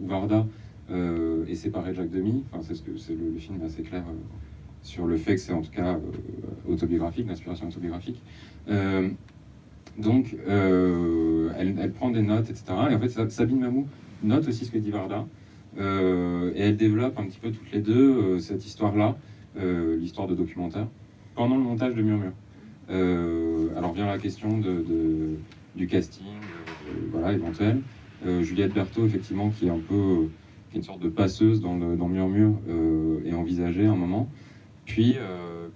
où Varda est séparée de Jacques Demy. Enfin, c'est le film est assez clair sur le fait que c'est en tout cas autobiographique, d'inspiration autobiographique. Donc, elle prend des notes, etc. Et en fait, Sabine Mamou note aussi ce que dit Varda. Et elle développe un petit peu toutes les deux cette histoire-là, l'histoire de documentaire, pendant le montage de Murmure. Alors vient la question du casting, voilà, éventuel. Juliette Berthaud, effectivement, qui est un peu qui est une sorte de passeuse dans Murmure, est envisagée à un moment. Puis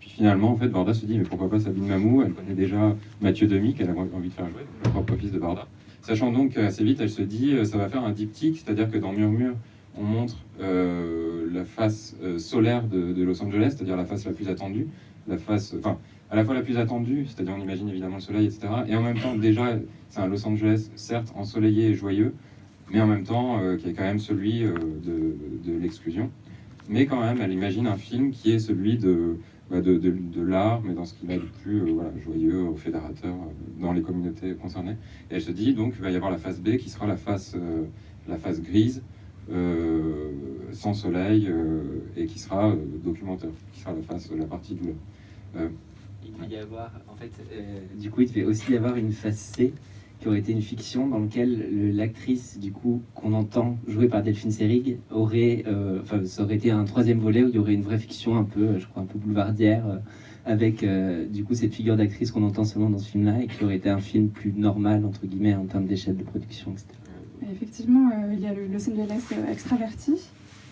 finalement, en fait, Varda se dit, mais pourquoi pas Sabine Mamou? Elle connaît déjà Mathieu Demy, qu'elle a envie de faire jouer, le propre fils de Varda. Sachant donc qu'assez vite, elle se dit, ça va faire un diptyque, c'est-à-dire que dans Murmure, on montre la face solaire de Los Angeles, c'est-à-dire la face la plus attendue, enfin, à la fois la plus attendue, c'est-à-dire on imagine évidemment le soleil, etc. Et en même temps, déjà, c'est un Los Angeles, certes, ensoleillé et joyeux, mais en même temps, qui est quand même celui de l'exclusion. Mais quand même, elle imagine un film qui est celui de l'art, mais dans ce qu'il a de plus joyeux, fédérateur, dans les communautés concernées. Et elle se dit, donc, il va y avoir la face B, qui sera la face grise, sans soleil, et qui sera documentaire, qui sera la partie douleur. Il devait y avoir, en fait, du coup, il devait aussi y avoir une face C, qui aurait été une fiction dans laquelle l'actrice du coup qu'on entend jouée par Delphine Seyrig aurait, ça aurait été un troisième volet où il y aurait une vraie fiction un peu, je crois un peu boulevardière, avec du coup cette figure d'actrice qu'on entend seulement dans ce film-là et qui aurait été un film plus normal entre guillemets en termes d'échelle de production, etc. Effectivement, il y a le Los Angeles extraverti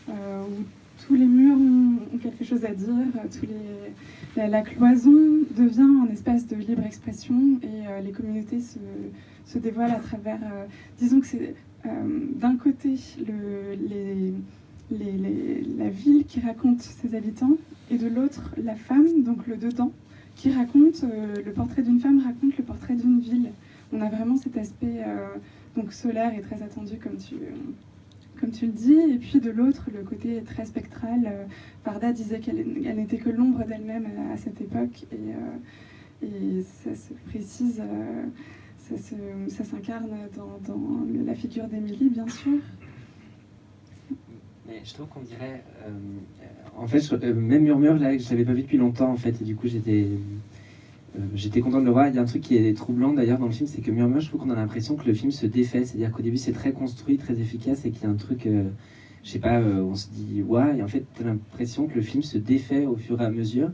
où tous les murs ont quelque chose à dire, la cloison devient un espace de libre expression et les communautés se dévoilent à travers... disons que c'est d'un côté la ville qui raconte ses habitants et de l'autre la femme, donc le dedans, qui raconte, le portrait d'une femme raconte le portrait d'une ville. On a vraiment cet aspect donc solaire et très attendu comme tu le dis, et puis de l'autre, le côté très spectral. Varda disait qu'elle n'était que l'ombre d'elle-même à cette époque, et ça se précise, ça s'incarne dans la figure d'Émilie, bien sûr. Mais je trouve qu'on dirait... en fait, même Murmure, là, je ne l'avais pas vu depuis longtemps, en fait, et du coup, j'étais content de le voir. Il y a un truc qui est troublant d'ailleurs dans le film, c'est que Murmure, je trouve qu'on a l'impression que le film se défait. C'est-à-dire qu'au début, c'est très construit, très efficace, et qu'il y a un truc, je sais pas, on se dit ouais, et en fait, t'as l'impression que le film se défait au fur et à mesure,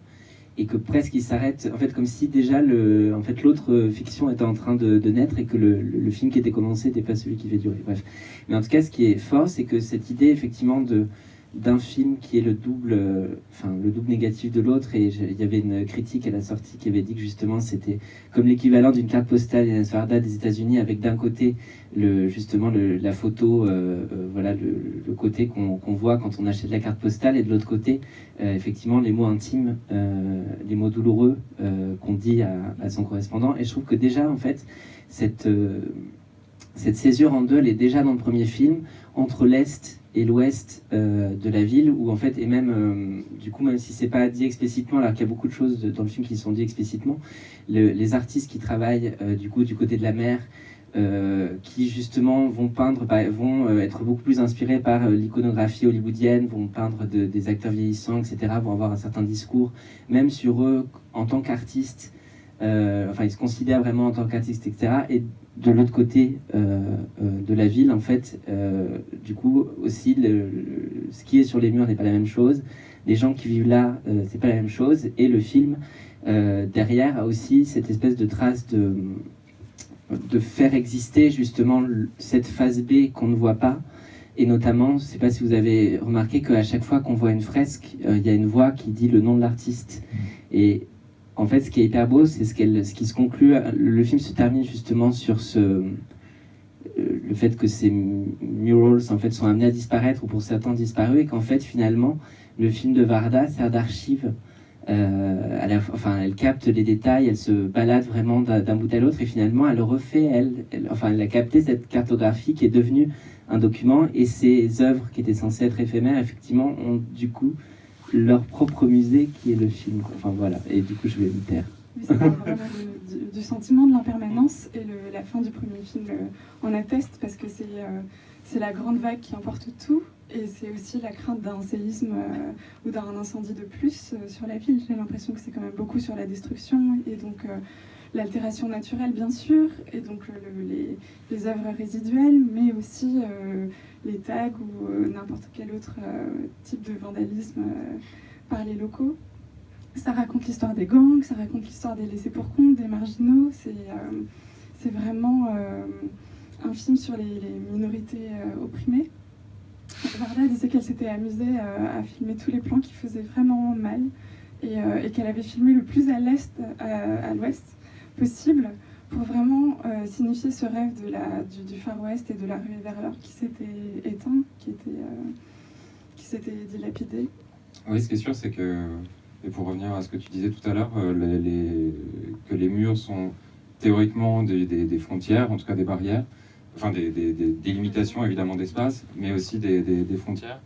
et que presque il s'arrête, en fait, comme si déjà l'autre fiction était en train de naître, et que le film qui était commencé n'était pas celui qui devait durer. Bref. Mais en tout cas, ce qui est fort, c'est que cette idée, effectivement, d'un film qui est le double négatif de l'autre, et il y avait une critique à la sortie qui avait dit que justement c'était comme l'équivalent d'une carte postale d'Inès Varda des États-Unis, avec d'un côté la photo, le côté qu'on voit quand on achète la carte postale, et de l'autre côté effectivement les mots intimes, les mots douloureux qu'on dit à son correspondant. Et je trouve que déjà en fait cette césure en deux, elle est déjà dans le premier film, entre l'Est et l'ouest de la ville, où en fait, et même du coup, même si c'est pas dit explicitement, alors qu'il y a beaucoup de choses dans le film qui sont dites explicitement, les artistes qui travaillent du côté de la mer, qui justement vont peindre, vont être beaucoup plus inspirés par l'iconographie hollywoodienne, vont peindre des acteurs vieillissants, etc., vont avoir un certain discours, même sur eux en tant qu'artistes. Ils se considèrent vraiment en tant qu'artistes, etc. Et de l'autre côté de la ville, en fait, du coup, aussi, ce qui est sur les murs n'est pas la même chose. Les gens qui vivent là, c'est pas la même chose. Et le film, derrière, a aussi cette espèce de trace de faire exister, justement, cette phase B qu'on ne voit pas. Et notamment, je ne sais pas si vous avez remarqué qu'à chaque fois qu'on voit une fresque, il y a une voix qui dit le nom de l'artiste. Et en fait, ce qui est hyper beau, c'est ce qui se conclut. Le film se termine justement sur le fait que ces murals en fait sont amenés à disparaître, ou pour certains disparus, et qu'en fait finalement le film de Varda sert d'archive. Elle capte les détails, elle se balade vraiment d'un bout à l'autre, et finalement elle refait, elle a capté cette cartographie qui est devenue un document, et ces œuvres qui étaient censées être éphémères, effectivement, ont du coup leur propre musée qui est le film. Enfin voilà, et du coup je vais me taire. Oui, ça parle vraiment du sentiment de l'impermanence, et la fin du premier film en atteste, parce que c'est la grande vague qui emporte tout, et c'est aussi la crainte d'un séisme ou d'un incendie de plus sur la ville. J'ai l'impression que c'est quand même beaucoup sur la destruction, et donc l'altération naturelle, bien sûr, et donc les œuvres résiduelles, mais aussi les tags ou n'importe quel autre type de vandalisme par les locaux. Ça raconte l'histoire des gangs, ça raconte l'histoire des laissés-pour-compte, des marginaux. C'est vraiment un film sur les minorités opprimées. Varda disait qu'elle s'était amusée à filmer tous les plans qui faisaient vraiment mal, et qu'elle avait filmé le plus à l'est, à l'ouest possible, pour vraiment signifier ce rêve du Far West et de la ruée vers l'or qui s'était éteint, qui s'était dilapidé. Oui, ce qui est sûr, c'est que, et pour revenir à ce que tu disais tout à l'heure, que les murs sont théoriquement des frontières, en tout cas des barrières, enfin des limitations évidemment d'espace, mais aussi des frontières.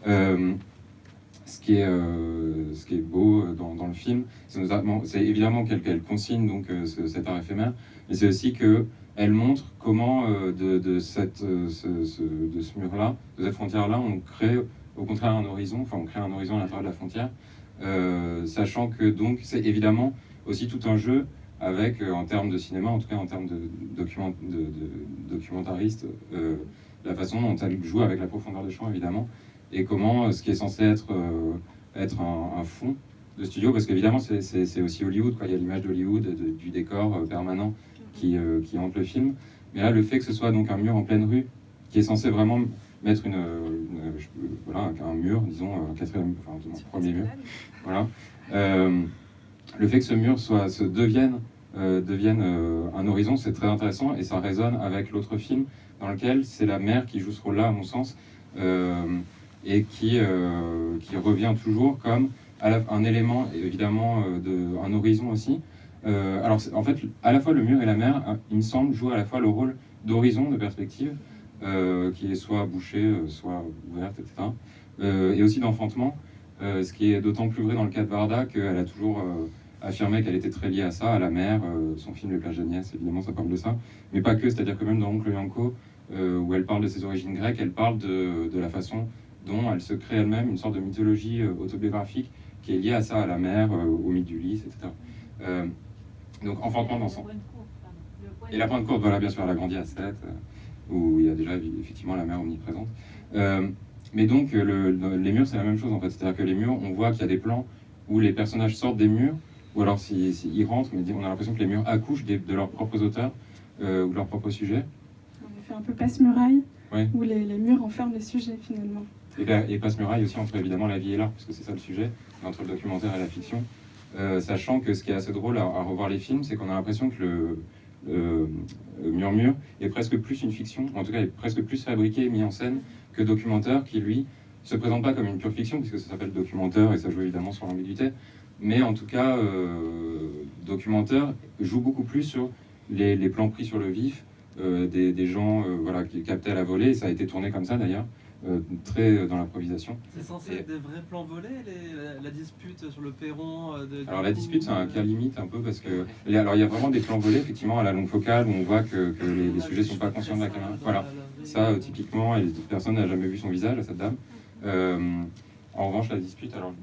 Ce qui est beau dans le film, c'est évidemment qu'elle consigne donc cet art éphémère, mais c'est aussi qu'elle montre comment de ce mur-là, de cette frontière-là, on crée au contraire un horizon, enfin on crée un horizon à l'intérieur de la frontière, sachant que donc c'est évidemment aussi tout un jeu avec, en termes de cinéma, en tout cas en termes de documentariste, la façon dont elle joue avec la profondeur de champ évidemment, et comment ce qui est censé être un fond de studio, parce qu'évidemment c'est aussi Hollywood, quoi. Il y a l'image d'Hollywood, du décor permanent qui hante le film, mais là le fait que ce soit donc un mur en pleine rue, qui est censé vraiment mettre voilà, un mur, disons, un premier mur, voilà. Le fait que ce mur devienne un horizon, c'est très intéressant, et ça résonne avec l'autre film dans lequel c'est la mère qui joue ce rôle-là, à mon sens, et qui revient toujours comme un élément, évidemment, un horizon aussi. Alors, en fait, à la fois le mur et la mer, il me semble, jouent à la fois le rôle d'horizon, de perspective, qui est soit bouchée, soit ouverte, etc. Et aussi d'enfantement, ce qui est d'autant plus vrai dans le cas de Varda, qu'elle a toujours affirmé qu'elle était très liée à ça, à la mer. Son film Les plages d'Agnès, évidemment, ça parle de ça, mais pas que, c'est-à-dire que même dans Oncle Yanko, où elle parle de ses origines grecques, elle parle de la façon dont elle se crée elle-même une sorte de mythologie autobiographique qui est liée à ça, à la mer, au mythe d'Ulysse, etc. Donc enfantement dans son... Et la pointe courte, voilà, bien sûr, elle a grandi à Sète, où il y a déjà effectivement la mer omniprésente. Mais donc les murs, c'est la même chose en fait, c'est-à-dire que les murs, on voit qu'il y a des plans où les personnages sortent des murs, ou alors s'ils rentrent, mais on a l'impression que les murs accouchent de leurs propres auteurs ou de leurs propres sujets. On fait un peu passe-muraille, oui. Où les murs enferment les sujets finalement. Et passe-muraille aussi entre évidemment la vie et l'art, parce que c'est ça le sujet, entre le documentaire et la fiction. Sachant que ce qui est assez drôle à revoir les films, c'est qu'on a l'impression que Murmure est presque plus une fiction, en tout cas est presque plus fabriqué et mis en scène que documentaire, qui lui se présente pas comme une pure fiction, puisque ça s'appelle documentaire et ça joue évidemment sur l'ambiguïté, mais en tout cas documentaire joue beaucoup plus sur les plans pris sur le vif, des gens voilà, qui captaient à la volée, et ça a été tourné comme ça d'ailleurs, très dans l'improvisation. C'est censé être des vrais plans volés, la dispute sur le perron Alors la dispute, c'est un cas limite un peu, parce que alors il y a vraiment des plans volés effectivement à la longue focale où on voit que les sujets sont pas conscients de la caméra. Voilà, ça typiquement, et personne n'a jamais vu son visage à cette dame. En revanche, la dispute, alors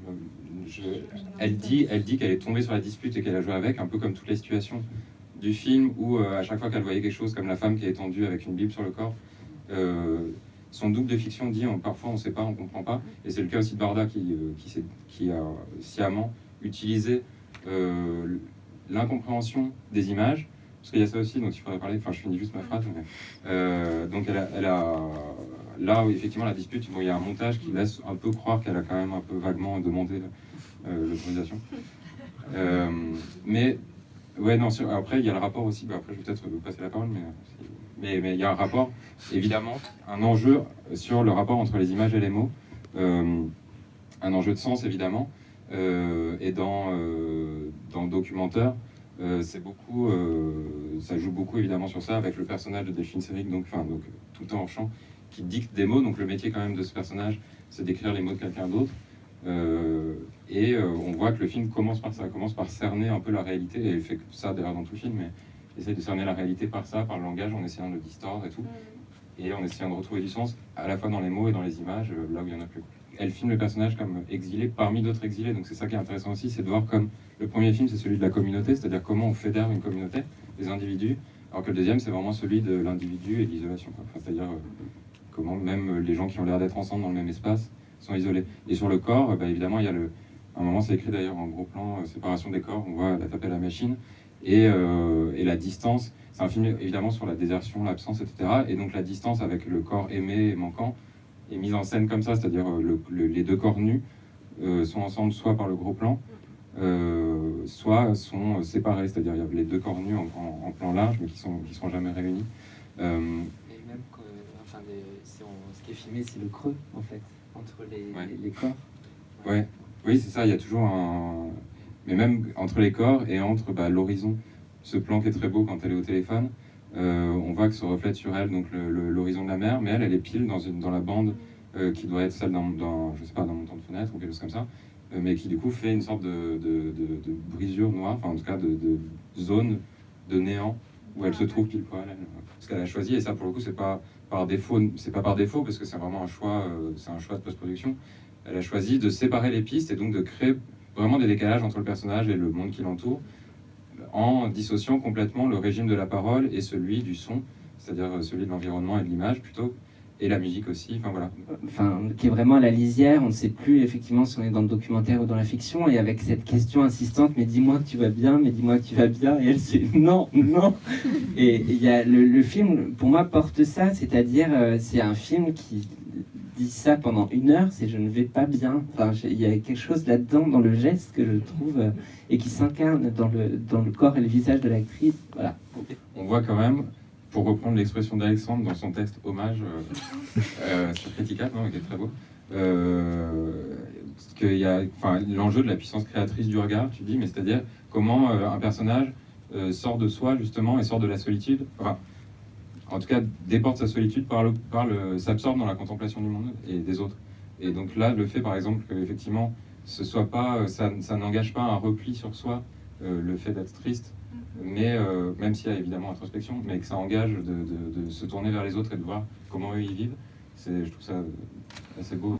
elle dit qu'elle est tombée sur la dispute et qu'elle a joué avec, un peu comme toutes les situations du film où à chaque fois qu'elle voyait quelque chose comme la femme qui est étendue avec une Bible sur le corps, son double de fiction dit parfois on ne sait pas, on ne comprend pas, et c'est le cas aussi de Varda qui a sciemment utilisé l'incompréhension des images, parce qu'il y a ça aussi dont il faudrait parler, enfin je finis juste ma phrase, mais, donc elle a là où effectivement la dispute, bon, il y a un montage qui laisse un peu croire qu'elle a quand même un peu vaguement demandé l'autorisation, mais ouais, non, après il y a le rapport aussi, après je vais peut-être vous passer la parole, mais il y a un rapport, évidemment, un enjeu sur le rapport entre les images et les mots, un enjeu de sens évidemment, et dans le documentaire, c'est beaucoup, ça joue beaucoup évidemment sur ça, avec le personnage de Delphine Seyrig, donc tout le temps hors champ, qui dicte des mots, donc le métier quand même de ce personnage, c'est d'écrire les mots de quelqu'un d'autre. On voit que le film commence par ça, commence par cerner un peu la réalité, et il fait ça d'ailleurs dans tout le film, mais il essaie de cerner la réalité par ça, par le langage, en essayant de le distordre et tout, et en essayant de retrouver du sens, à la fois dans les mots et dans les images, là où il n'y en a plus. Elle filme le personnage comme exilé parmi d'autres exilés, donc c'est ça qui est intéressant aussi, c'est de voir comme le premier film c'est celui de la communauté, c'est-à-dire comment on fédère une communauté, des individus, alors que le deuxième c'est vraiment celui de l'individu et de l'isolation, enfin, c'est-à-dire comment même les gens qui ont l'air d'être ensemble dans le même espace sont isolés. Et sur le corps, évidemment, il y a à un moment, c'est écrit d'ailleurs en gros plan, séparation des corps, on voit la taper à la machine, et la distance, c'est un film évidemment sur la désertion, l'absence, etc. Et donc la distance avec le corps aimé et manquant est mise en scène comme ça, c'est-à-dire les deux corps nus sont ensemble soit par le gros plan, soit sont séparés, c'est-à-dire il y a les deux corps nus en plan large, mais qui sont jamais réunis. Et même ce qui est filmé, c'est le creux, en fait, entre les corps. Ouais. Oui, c'est ça, il y a toujours mais même entre les corps et entre l'horizon, ce plan qui est très beau quand elle est au téléphone, on voit que se reflète sur elle donc l'horizon de la mer, mais elle est pile dans la bande qui doit être celle je sais pas, d'un montant de fenêtre ou quelque chose comme ça, mais qui du coup fait une sorte de brisure noire, enfin en tout cas de zone de néant où elle se trouve pile poil, parce qu'elle a choisi, et ça pour le coup c'est pas par défaut, parce que c'est vraiment un choix de post-production. Elle a choisi de séparer les pistes et donc de créer vraiment des décalages entre le personnage et le monde qui l'entoure, en dissociant complètement le régime de la parole et celui du son, c'est-à-dire celui de l'environnement et de l'image plutôt, et la musique aussi, enfin voilà. Enfin, qui est vraiment à la lisière, on ne sait plus effectivement si on est dans le documentaire ou dans la fiction, et avec cette question insistante, mais dis-moi que tu vas bien, mais dis-moi que tu vas bien, et elle c'est non, non. Et il y a le film, pour moi, porte ça, c'est-à-dire c'est un film qui dit ça pendant 1 heure, c'est je ne vais pas bien. Enfin, il y a quelque chose là-dedans dans le geste que je trouve et qui s'incarne dans le corps et le visage de l'actrice. Voilà. On voit quand même, pour reprendre l'expression d'Alexandre dans son texte hommage sur Criticat, qui est très beau, qu'il y a l'enjeu de la puissance créatrice du regard, tu dis, mais c'est-à-dire comment un personnage sort de soi justement et sort de la solitude. Enfin, en tout cas, déporte sa solitude s'absorbe dans la contemplation du monde et des autres. Et donc là, le fait, par exemple, qu'effectivement, ce soit pas, ça n'engage pas un repli sur soi, le fait d'être triste, mais même s'il y a évidemment introspection, mais que ça engage de se tourner vers les autres et de voir comment eux ils vivent, je trouve ça assez beau.